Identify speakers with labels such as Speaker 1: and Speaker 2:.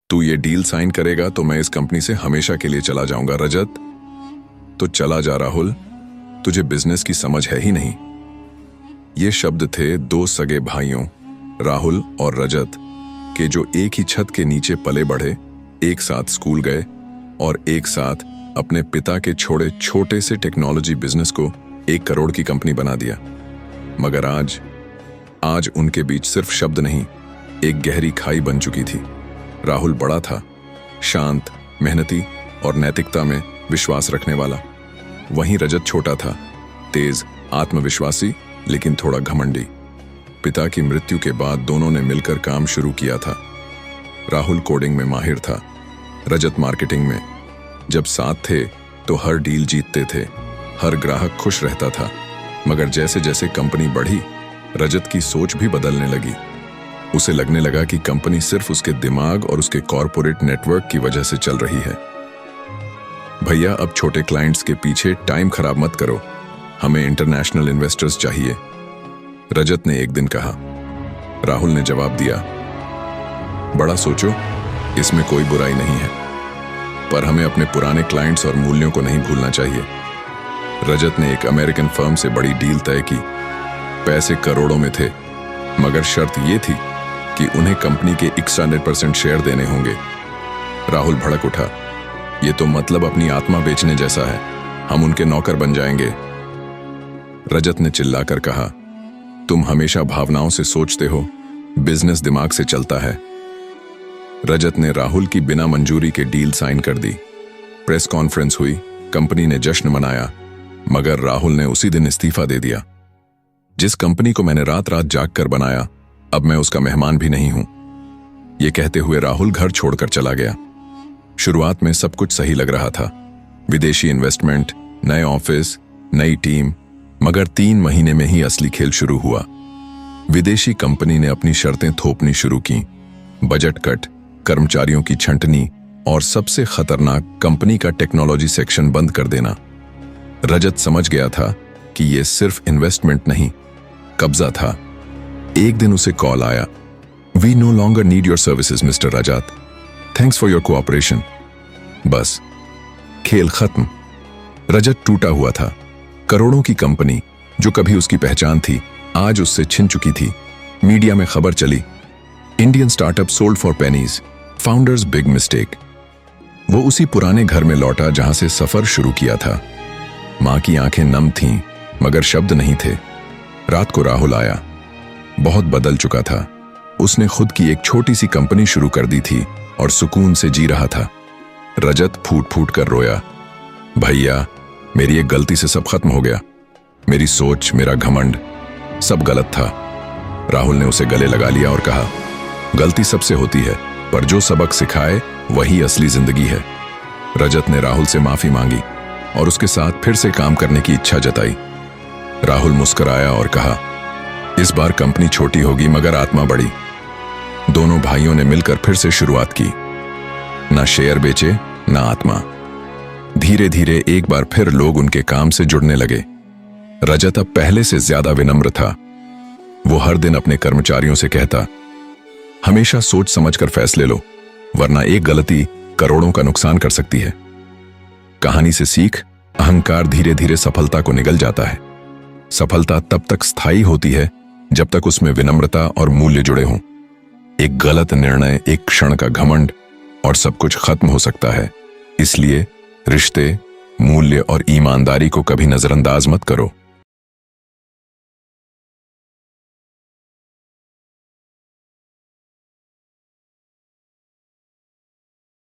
Speaker 1: तू ये deal sign करेगा तो मैं इस कंपनी से हमेशा के लिए चला जाऊंगा। रजत, तो चला जा राहुल, तुझे बिजनेस की समझ है ही नहीं। ये शब्द थे दो सगे भाइयों राहुल और रजत के, जो एक ही छत के नीचे पले बढ़े, एक साथ स्कूल गए और एक साथ अपने पिता के छोड़े छोटे से टेक्नोलॉजी बिजनेस को 1 करोड़ की कंपनी बना दिया। मगर आज उनके बीच सिर्फ शब्द नहीं, एक गहरी खाई बन चुकी थी। राहुल बड़ा था, शांत, मेहनती और नैतिकता में विश्वास रखने वाला। वहीं रजत छोटा था, तेज, आत्मविश्वासी लेकिन थोड़ा घमंडी। पिता की मृत्यु के बाद दोनों ने मिलकर काम शुरू किया था। राहुल कोडिंग में माहिर था, रजत मार्केटिंग में। जब साथ थे तो हर डील जीतते थे, हर ग्राहक खुश रहता था। मगर जैसे जैसे कंपनी बढ़ी, रजत की सोच भी बदलने लगी। उसे लगने लगा कि कंपनी सिर्फ उसके दिमाग और उसके कॉरपोरेट नेटवर्क की वजह से चल रही है। भैया, अब छोटे क्लाइंट्स के पीछे टाइम खराब मत करो, हमें इंटरनेशनल इन्वेस्टर्स चाहिए, रजत ने एक दिन कहा। राहुल ने जवाब दिया, बड़ा सोचो, इसमें कोई बुराई नहीं है, पर हमें अपने पुराने क्लाइंट्स और मूल्यों को नहीं भूलना चाहिए। रजत ने एक अमेरिकन फर्म से बड़ी डील तय की। पैसे करोड़ों में थे, मगर शर्त यह थी कि उन्हें कंपनी के 100% शेयर देने होंगे। राहुल भड़क उठा, यह तो मतलब अपनी आत्मा बेचने जैसा है, हम उनके नौकर बन जाएंगे। रजत ने चिल्लाकर कहा, तुम हमेशा भावनाओं से सोचते हो, बिजनेस दिमाग से चलता है। रजत ने राहुल की बिना मंजूरी के डील साइन कर दी। प्रेस कॉन्फ्रेंस हुई, कंपनी ने जश्न मनाया, मगर राहुल ने उसी दिन इस्तीफा दे दिया। जिस कंपनी को मैंने रात रात जाग कर बनाया, अब मैं उसका मेहमान भी नहीं हूं, यह कहते हुए राहुल घर छोड़कर चला गया। शुरुआत में सब कुछ सही लग रहा था, विदेशी इन्वेस्टमेंट, नए ऑफिस, नई टीम। मगर 3 महीने में ही असली खेल शुरू हुआ। विदेशी कंपनी ने अपनी शर्तें थोपनी शुरू की, बजट कट, कर्मचारियों की छंटनी और सबसे खतरनाक, कंपनी का टेक्नोलॉजी सेक्शन बंद कर देना। रजत समझ गया था कि यह सिर्फ इन्वेस्टमेंट नहीं, कब्जा था। एक दिन उसे कॉल आया, we no longer need your services mister Rajat, thanks for your cooperation. बस, खेल खत्म। रजत टूटा हुआ था। करोड़ों की कंपनी जो कभी उसकी पहचान थी, आज उससे छिन चुकी थी। मीडिया में खबर चली, Indian startup sold for pennies, founders big mistake. वो उसी पुराने घर में लौटा जहां से सफर शुरू किया था। मां की आंखें नम थीं, मगर शब्द नहीं थे। रात को राहुल आया, बहुत बदल चुका था। उसने खुद की एक छोटी सी कंपनी शुरू कर दी थी और सुकून से जी रहा था। रजत फूट फूट कर रोया, भैया, मेरी एक गलती से सब खत्म हो गया। मेरी सोच, मेरा घमंड, सब गलत था। राहुल ने उसे गले लगा लिया और कहा, गलती सबसे होती है, पर जो सबक सिखाए वही असली जिंदगी है। रजत ने राहुल से माफी मांगी और उसके साथ फिर से काम करने की इच्छा जताई। राहुल मुस्कुराया और कहा, इस बार कंपनी छोटी होगी मगर आत्मा बड़ी। दोनों भाइयों ने मिलकर फिर से शुरुआत की। ना शेयर बेचे, ना आत्मा। धीरे धीरे एक बार फिर लोग उनके काम से जुड़ने लगे। रजत अब पहले से ज्यादा विनम्र था। वो हर दिन अपने कर्मचारियों से कहता, हमेशा सोच समझकर फैसले लो, वरना एक गलती करोड़ों का नुकसान कर सकती है। कहानी से सीख, अहंकार धीरे धीरे सफलता को निगल जाता है। सफलता तब तक स्थायी होती है जब तक उसमें विनम्रता और मूल्य जुड़े हों। एक गलत निर्णय, एक क्षण का घमंड और सब कुछ खत्म हो सकता है। इसलिए रिश्ते, मूल्य और ईमानदारी को कभी नजरअंदाज मत करो।